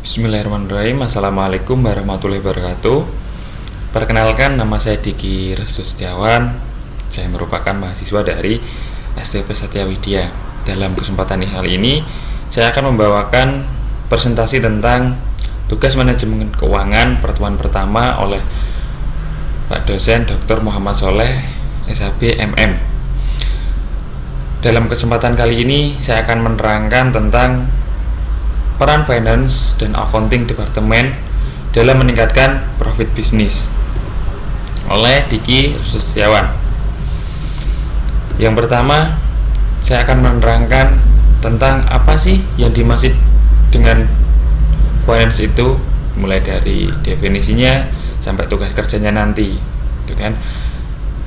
Bismillahirrahmanirrahim. Assalamualaikum warahmatullahi wabarakatuh. Perkenalkan, nama saya Diki Restu Setiawan. Saya merupakan mahasiswa dari STP Satya Widya. Dalam kesempatan kali ini, saya akan membawakan presentasi tentang tugas manajemen keuangan pertemuan pertama oleh Pak dosen Dr. Muhammad Soleh, SHB MM. Dalam kesempatan kali ini, saya akan menerangkan tentang peran finance dan accounting departemen dalam meningkatkan profit bisnis oleh Diki Setiawan. Yang pertama, saya akan menerangkan tentang apa sih yang dimaksud dengan finance itu, mulai dari definisinya sampai tugas kerjanya nanti, gitu kan?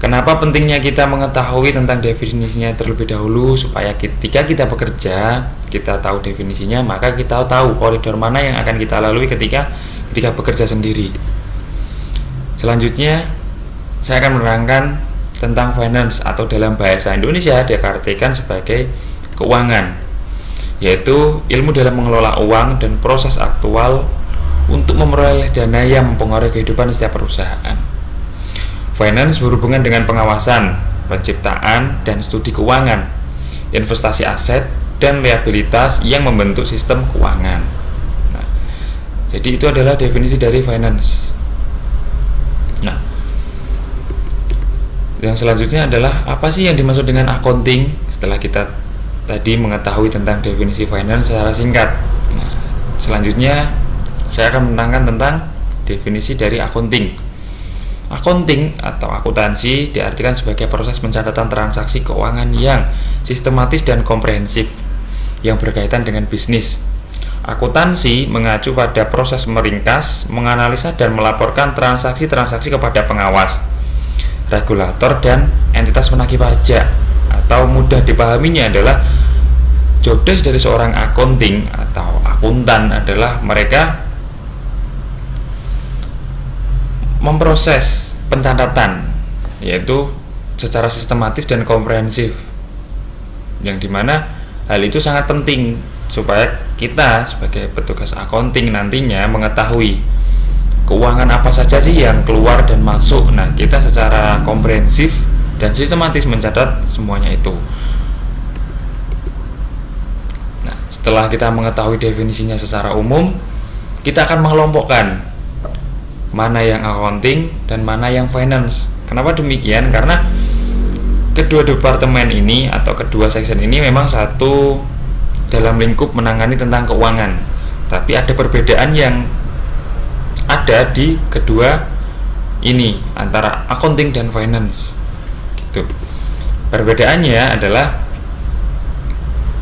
Kenapa pentingnya kita mengetahui tentang definisinya terlebih dahulu, supaya ketika kita bekerja, kita tahu definisinya, maka kita tahu koridor mana yang akan kita lalui ketika bekerja sendiri. Selanjutnya, saya akan menerangkan tentang finance, atau dalam bahasa Indonesia diartikan sebagai keuangan, yaitu ilmu dalam mengelola uang dan proses aktual untuk memperoleh dana yang mempengaruhi kehidupan setiap perusahaan. Finance berhubungan dengan pengawasan, penciptaan, dan studi keuangan, investasi aset, dan liabilitas yang membentuk sistem keuangan. Nah, jadi itu adalah definisi dari finance. Nah, yang selanjutnya adalah apa sih yang dimaksud dengan accounting? Setelah kita tadi mengetahui tentang definisi finance secara singkat, nah, selanjutnya saya akan menerangkan tentang definisi dari accounting. Accounting atau akuntansi diartikan sebagai proses pencatatan transaksi keuangan yang sistematis dan komprehensif yang berkaitan dengan bisnis. Akuntansi mengacu pada proses meringkas, menganalisa, dan melaporkan transaksi-transaksi kepada pengawas, regulator, dan entitas penagih pajak. Atau mudah dipahaminya adalah job desk dari seorang accounting atau akuntan adalah mereka memproses pencatatan, yaitu secara sistematis dan komprehensif, yang dimana hal itu sangat penting supaya kita sebagai petugas accounting nantinya mengetahui keuangan apa saja sih yang keluar dan masuk. Nah, kita secara komprehensif dan sistematis mencatat semuanya itu. Nah, setelah kita mengetahui definisinya secara umum, kita akan mengelompokkan mana yang accounting dan mana yang finance. Kenapa demikian? Karena kedua departemen ini atau kedua section ini memang satu dalam lingkup menangani tentang keuangan, tapi ada perbedaan yang ada di kedua ini antara accounting dan finance, gitu. Perbedaannya adalah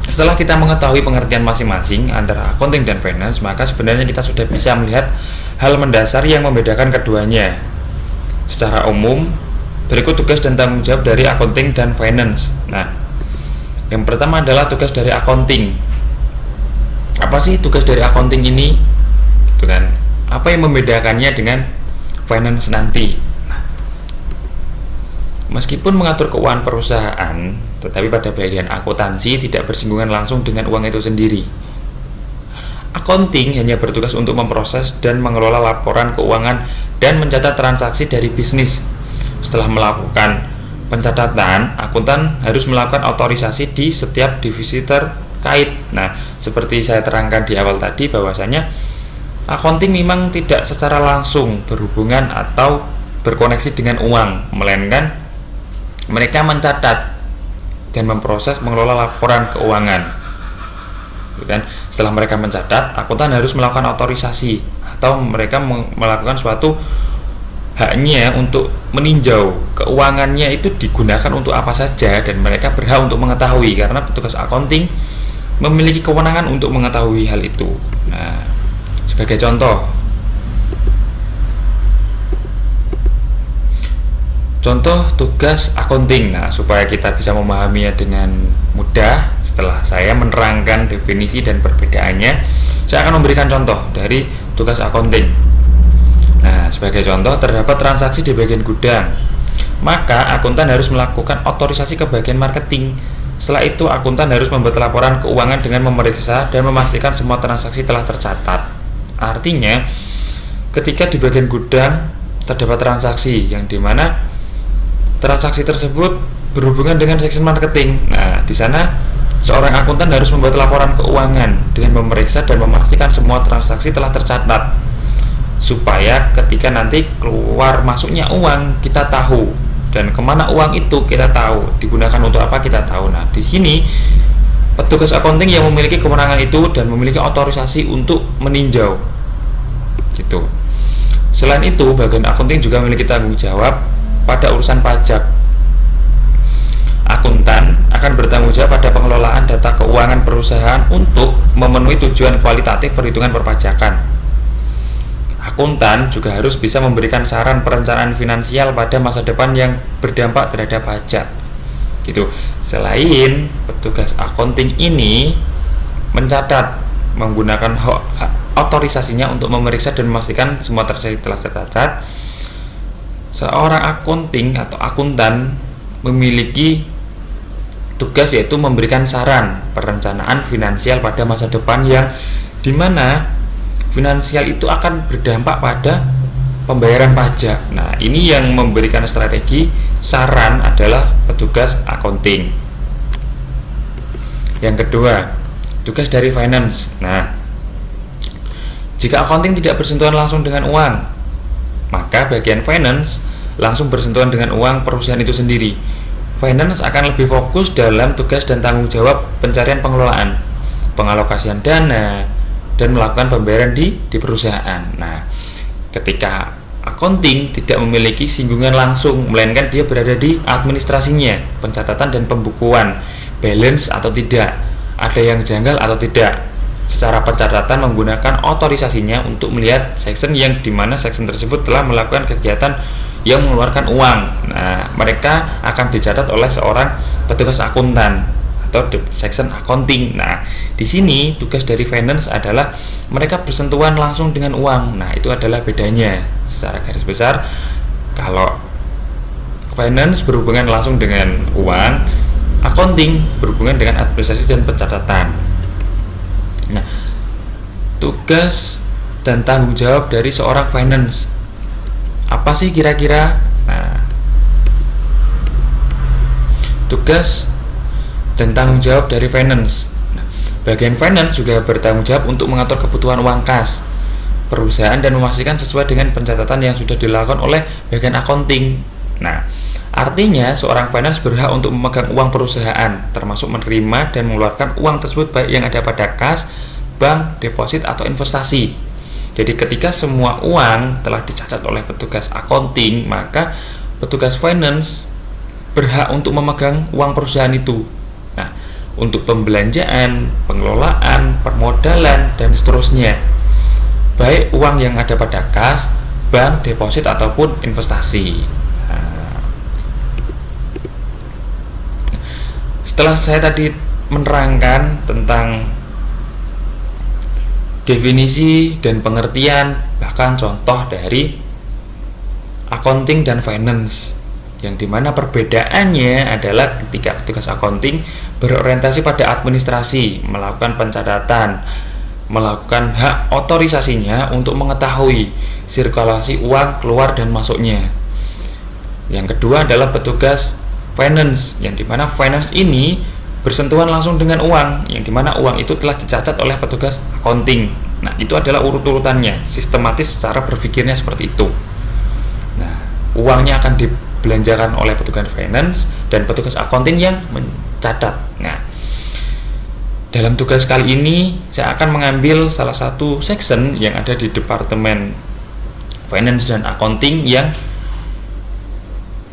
setelah kita mengetahui pengertian masing-masing antara accounting dan finance, maka sebenarnya kita sudah bisa melihat hal mendasar yang membedakan keduanya. Secara umum, berikut tugas dan tanggung jawab dari accounting dan finance. Nah, yang pertama adalah tugas dari accounting. Apa sih tugas dari accounting ini? Gitu kan? Apa yang membedakannya dengan finance nanti? Nah, meskipun mengatur keuangan perusahaan, tetapi pada bagian akuntansi tidak bersinggungan langsung dengan uang itu sendiri. Accounting hanya bertugas untuk memproses dan mengelola laporan keuangan dan mencatat transaksi dari bisnis. Setelah melakukan pencatatan, akuntan harus melakukan otorisasi di setiap divisi terkait. Nah, seperti saya terangkan di awal tadi, bahwasanya accounting memang tidak secara langsung berhubungan atau berkoneksi dengan uang, melainkan mereka mencatat dan memproses mengelola laporan keuangan. Dan setelah mereka mencatat, akuntan harus melakukan otorisasi atau mereka melakukan suatu haknya untuk meninjau keuangannya itu digunakan untuk apa saja, dan mereka berhak untuk mengetahui karena petugas accounting memiliki kewenangan untuk mengetahui hal itu. Nah, sebagai contoh tugas accounting. Nah, supaya kita bisa memahaminya dengan mudah, setelah saya menerangkan definisi dan perbedaannya, saya akan memberikan contoh dari tugas accounting. Nah, sebagai contoh, terdapat transaksi di bagian gudang, maka akuntan harus melakukan otorisasi ke bagian marketing. Setelah itu, akuntan harus membuat laporan keuangan dengan memeriksa dan memastikan semua transaksi telah tercatat. Artinya ketika di bagian gudang terdapat transaksi yang dimana transaksi tersebut berhubungan dengan section marketing. Nah, di sana seorang akuntan harus membuat laporan keuangan dengan memeriksa dan memastikan semua transaksi telah tercatat, supaya ketika nanti keluar masuknya uang kita tahu, dan kemana uang itu kita tahu, digunakan untuk apa kita tahu. Nah, di sini petugas accounting yang memiliki kewenangan itu dan memiliki otorisasi untuk meninjau gitu. Selain itu, bagian accounting juga memiliki tanggung jawab pada urusan pajak. Akuntan akan bertanggung jawab pada pengelolaan data keuangan perusahaan untuk memenuhi tujuan kualitatif perhitungan perpajakan. Akuntan juga harus bisa memberikan saran perencanaan finansial pada masa depan yang berdampak terhadap pajak. Gitu. Selain petugas accounting ini mencatat menggunakan otorisasinya untuk memeriksa dan memastikan semua transaksi telah tercatat, seorang accounting atau akuntan memiliki tugas yaitu memberikan saran perencanaan finansial pada masa depan yang dimana finansial itu akan berdampak pada pembayaran pajak. Nah, ini yang memberikan strategi saran adalah petugas accounting. Yang kedua, tugas dari finance. Nah, jika accounting tidak bersentuhan langsung dengan uang, maka bagian finance langsung bersentuhan dengan uang perusahaan itu sendiri. Finance akan lebih fokus dalam tugas dan tanggung jawab pencarian pengelolaan, pengalokasian dana, dan melakukan pembayaran di perusahaan. Nah, ketika accounting tidak memiliki singgungan langsung, melainkan dia berada di administrasinya, pencatatan dan pembukuan, balance atau tidak, ada yang janggal atau tidak. Secara pencatatan menggunakan otorisasinya untuk melihat section yang dimana section tersebut telah melakukan kegiatan yang mengeluarkan uang. Nah, mereka akan dicatat oleh seorang petugas akuntan atau section accounting. Nah, di sini tugas dari finance adalah mereka bersentuhan langsung dengan uang. Nah, itu adalah bedanya. Secara garis besar, kalau finance berhubungan langsung dengan uang, accounting berhubungan dengan administrasi dan pencatatan. Nah, tugas dan tanggung jawab dari seorang finance apa sih kira-kira? Nah, tugas dan tanggung jawab dari finance. Nah, bagian finance juga bertanggung jawab untuk mengatur kebutuhan uang kas perusahaan dan memastikan sesuai dengan pencatatan yang sudah dilakukan oleh bagian accounting. Nah, artinya seorang finance berhak untuk memegang uang perusahaan, termasuk menerima dan mengeluarkan uang tersebut baik yang ada pada kas, bank, deposit, atau investasi. Jadi ketika semua uang telah dicatat oleh petugas accounting, maka petugas finance berhak untuk memegang uang perusahaan itu. Nah, untuk pembelanjaan, pengelolaan, permodalan, dan seterusnya, baik uang yang ada pada kas, bank, deposit, ataupun investasi. Nah, setelah saya tadi menerangkan tentang definisi dan pengertian bahkan contoh dari accounting dan finance, yang dimana perbedaannya adalah ketika petugas accounting berorientasi pada administrasi, melakukan pencatatan, melakukan hak otorisasinya untuk mengetahui sirkulasi uang keluar dan masuknya. Yang kedua adalah petugas finance, yang dimana finance ini bersentuhan langsung dengan uang, yang dimana uang itu telah dicatat oleh petugas accounting. Nah, itu adalah urut-urutannya, sistematis secara berpikirnya seperti itu. Nah, uangnya akan dibelanjakan oleh petugas finance dan petugas accounting yang mencatat. Nah, dalam tugas kali ini saya akan mengambil salah satu section yang ada di departemen finance dan accounting yang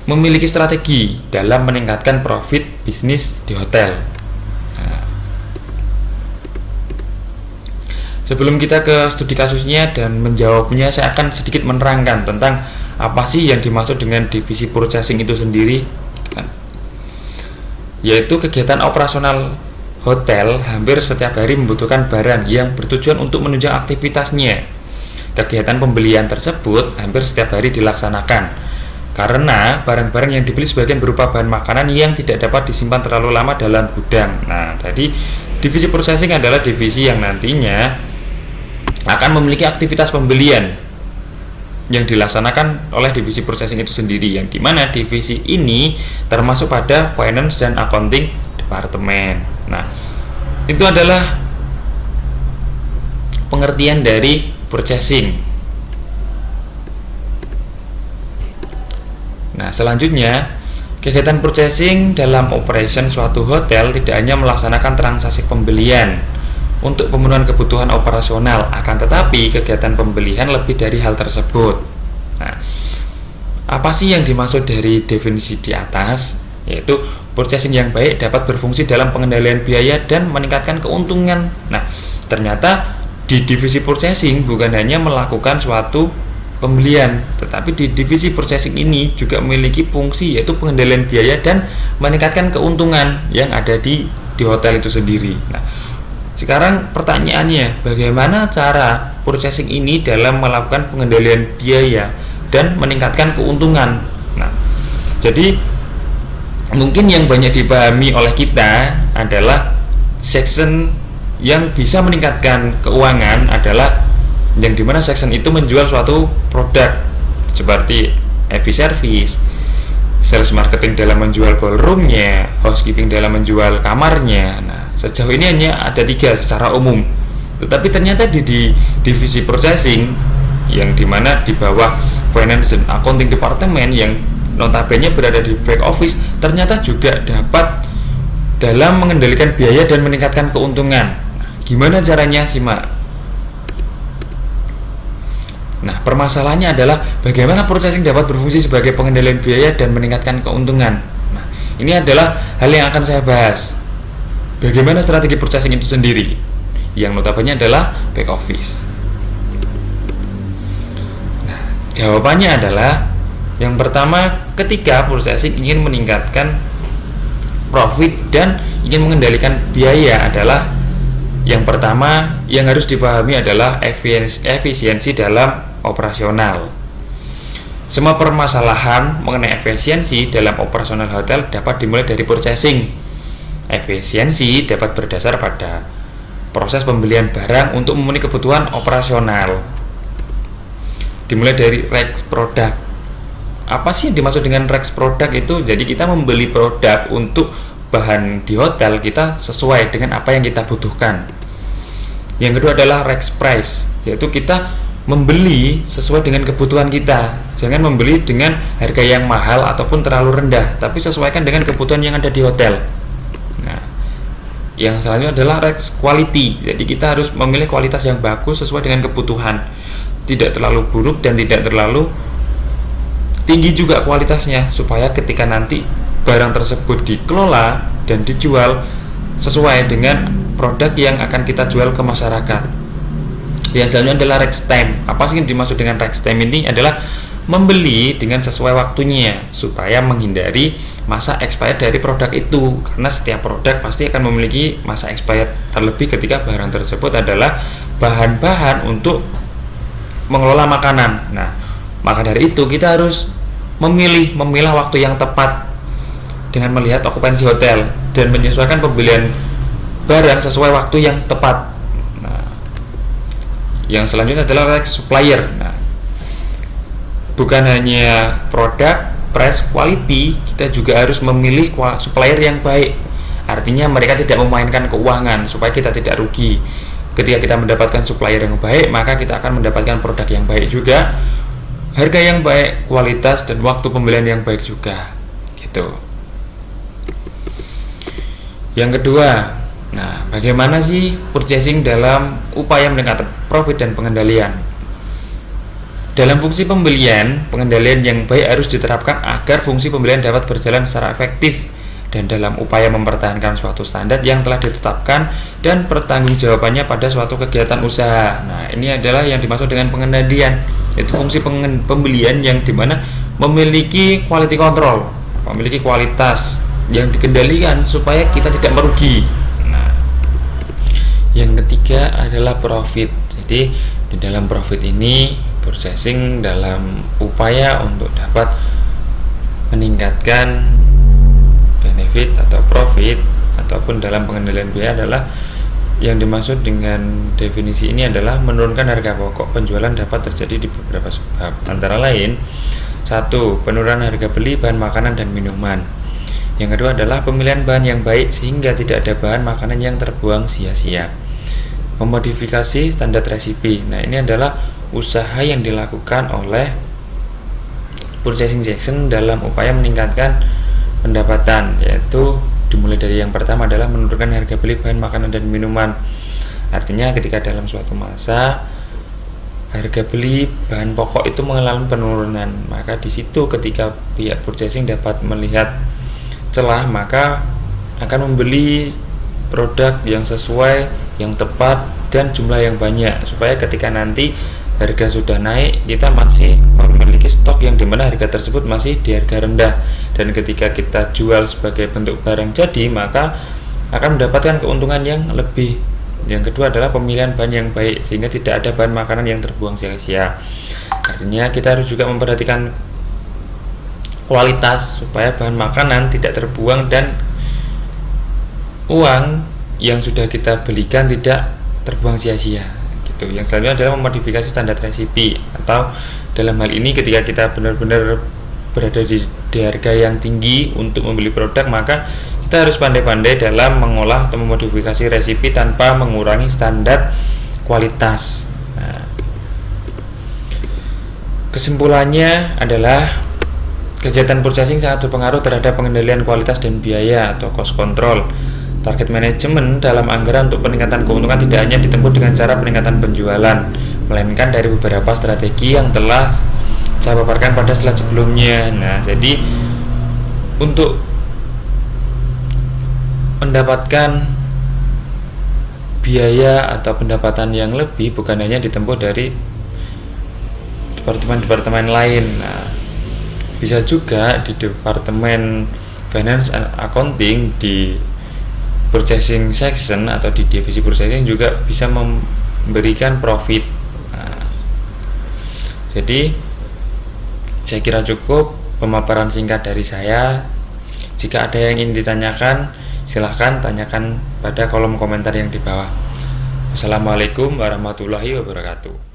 memiliki strategi dalam meningkatkan profit bisnis di hotel. Nah, sebelum kita ke studi kasusnya dan menjawabnya, saya akan sedikit menerangkan tentang apa sih yang dimaksud dengan divisi purchasing itu sendiri, yaitu kegiatan operasional hotel hampir setiap hari membutuhkan barang yang bertujuan untuk menunjang aktivitasnya. Kegiatan pembelian tersebut hampir setiap hari dilaksanakan karena barang-barang yang dibeli sebagian berupa bahan makanan yang tidak dapat disimpan terlalu lama dalam gudang. Nah, jadi divisi purchasing adalah divisi yang nantinya akan memiliki aktivitas pembelian yang dilaksanakan oleh divisi purchasing itu sendiri, yang dimana divisi ini termasuk pada finance dan accounting departemen. Nah, itu adalah pengertian dari purchasing. Nah, selanjutnya, kegiatan purchasing dalam operation suatu hotel tidak hanya melaksanakan transaksi pembelian untuk pemenuhan kebutuhan operasional, akan tetapi kegiatan pembelian lebih dari hal tersebut. Nah, apa sih yang dimaksud dari definisi di atas? Yaitu purchasing yang baik dapat berfungsi dalam pengendalian biaya dan meningkatkan keuntungan. Nah, ternyata di divisi purchasing bukan hanya melakukan suatu pembelian, tetapi di divisi purchasing ini juga memiliki fungsi yaitu pengendalian biaya dan meningkatkan keuntungan yang ada di hotel itu sendiri. Nah, sekarang pertanyaannya, bagaimana cara purchasing ini dalam melakukan pengendalian biaya dan meningkatkan keuntungan? Nah, jadi mungkin yang banyak dipahami oleh kita adalah section yang bisa meningkatkan keuangan adalah yang dimana section itu menjual suatu produk seperti EV service, sales marketing dalam menjual ballroomnya, housekeeping dalam menjual kamarnya. Nah, sejauh ini hanya ada 3 secara umum, tetapi ternyata di divisi purchasing yang dimana di bawah finance and accounting department yang notabene berada di back office, ternyata juga dapat dalam mengendalikan biaya dan meningkatkan keuntungan. Gimana caranya? Simak. Nah, permasalahannya adalah bagaimana purchasing dapat berfungsi sebagai pengendalian biaya dan meningkatkan keuntungan. Nah, ini adalah hal yang akan saya bahas. Bagaimana strategi purchasing itu sendiri, yang notabene adalah back office. Nah, jawabannya adalah yang pertama, ketika purchasing ingin meningkatkan profit dan ingin mengendalikan biaya adalah yang pertama yang harus dipahami adalah efisiensi dalam operasional. Semua permasalahan mengenai efisiensi dalam operasional hotel dapat dimulai dari purchasing. Efisiensi dapat berdasar pada proses pembelian barang untuk memenuhi kebutuhan operasional. Dimulai dari REX produk. Apa sih yang dimaksud dengan REX produk itu? Jadi kita membeli produk untuk bahan di hotel kita sesuai dengan apa yang kita butuhkan. Yang kedua adalah REX price, yaitu kita membeli sesuai dengan kebutuhan kita. Jangan membeli dengan harga yang mahal ataupun terlalu rendah, tapi sesuaikan dengan kebutuhan yang ada di hotel. Nah, yang selanjutnya adalah REX quality. Jadi kita harus memilih kualitas yang bagus sesuai dengan kebutuhan, tidak terlalu buruk dan tidak terlalu tinggi juga kualitasnya, supaya ketika nanti barang tersebut dikelola dan dijual sesuai dengan produk yang akan kita jual ke masyarakat. Yang selanjutnya adalah REX time. Apa sih yang dimaksud dengan REX time? Ini adalah membeli dengan sesuai waktunya supaya menghindari masa expired dari produk itu, karena setiap produk pasti akan memiliki masa expired, terlebih ketika barang tersebut adalah bahan-bahan untuk mengelola makanan. Nah, maka dari itu kita harus memilah waktu yang tepat dengan melihat okupansi hotel dan menyesuaikan pembelian barang sesuai waktu yang tepat. Nah, yang selanjutnya adalah REX supplier. Nah, bukan hanya produk, price, quality, kita juga harus memilih supplier yang baik. Artinya mereka tidak memainkan keuangan supaya kita tidak rugi. Ketika kita mendapatkan supplier yang baik, maka kita akan mendapatkan produk yang baik juga, harga yang baik, kualitas, dan waktu pembelian yang baik juga. Gitu. Yang kedua, nah, bagaimana sih purchasing dalam upaya meningkatkan profit dan pengendalian? Dalam fungsi pembelian, pengendalian yang baik harus diterapkan agar fungsi pembelian dapat berjalan secara efektif, dan dalam upaya mempertahankan suatu standar yang telah ditetapkan dan pertanggungjawabannya pada suatu kegiatan usaha. Nah, ini adalah yang dimaksud dengan pengendalian, yaitu fungsi pembelian yang dimana memiliki quality control, memiliki kualitas yang dikendalikan supaya kita tidak merugi. Nah, yang ketiga adalah profit. Jadi di dalam profit ini, purchasing dalam upaya untuk dapat meningkatkan benefit atau profit ataupun dalam pengendalian biaya adalah Yang dimaksud dengan definisi ini adalah menurunkan harga pokok penjualan dapat terjadi di beberapa sebab. Antara lain, 1. Penurunan harga beli bahan makanan dan minuman. Yang kedua adalah pemilihan bahan yang baik sehingga tidak ada bahan makanan yang terbuang sia-sia. Memodifikasi standar resipi. Nah, ini adalah usaha yang dilakukan oleh purchasing section dalam upaya meningkatkan pendapatan, yaitu dimulai dari yang pertama adalah menurunkan harga beli bahan makanan dan minuman. Artinya ketika dalam suatu masa harga beli bahan pokok itu mengalami penurunan, maka di situ ketika pihak purchasing dapat melihat celah, maka akan membeli produk yang sesuai, yang tepat, dan jumlah yang banyak, supaya ketika nanti harga sudah naik, kita masih memiliki stok yang dimana harga tersebut masih di harga rendah, dan ketika kita jual sebagai bentuk barang jadi, maka akan mendapatkan keuntungan yang lebih. Yang kedua adalah pemilihan bahan yang baik sehingga tidak ada bahan makanan yang terbuang sia-sia. Artinya kita harus juga memperhatikan kualitas supaya bahan makanan tidak terbuang dan uang yang sudah kita belikan tidak terbuang sia-sia. Yang selanjutnya adalah memodifikasi standar resipi, atau dalam hal ini ketika kita benar-benar berada di harga yang tinggi untuk membeli produk, maka kita harus pandai-pandai dalam mengolah atau memodifikasi resipi tanpa mengurangi standar kualitas. Nah, kesimpulannya adalah kegiatan purchasing sangat berpengaruh terhadap pengendalian kualitas dan biaya atau cost control. Target manajemen dalam anggaran untuk peningkatan keuntungan tidak hanya ditempuh dengan cara peningkatan penjualan, melainkan dari beberapa strategi yang telah saya paparkan pada slide sebelumnya. Nah, jadi untuk mendapatkan biaya atau pendapatan yang lebih bukan hanya ditempuh dari departemen-departemen lain. Nah, bisa juga di departemen finance and accounting, di purchasing section atau di divisi purchasing juga bisa memberikan profit. Nah, jadi saya kira cukup pemaparan singkat dari saya. Jika ada yang ingin ditanyakan, silahkan tanyakan pada kolom komentar yang di bawah. Wassalamualaikum warahmatullahi wabarakatuh.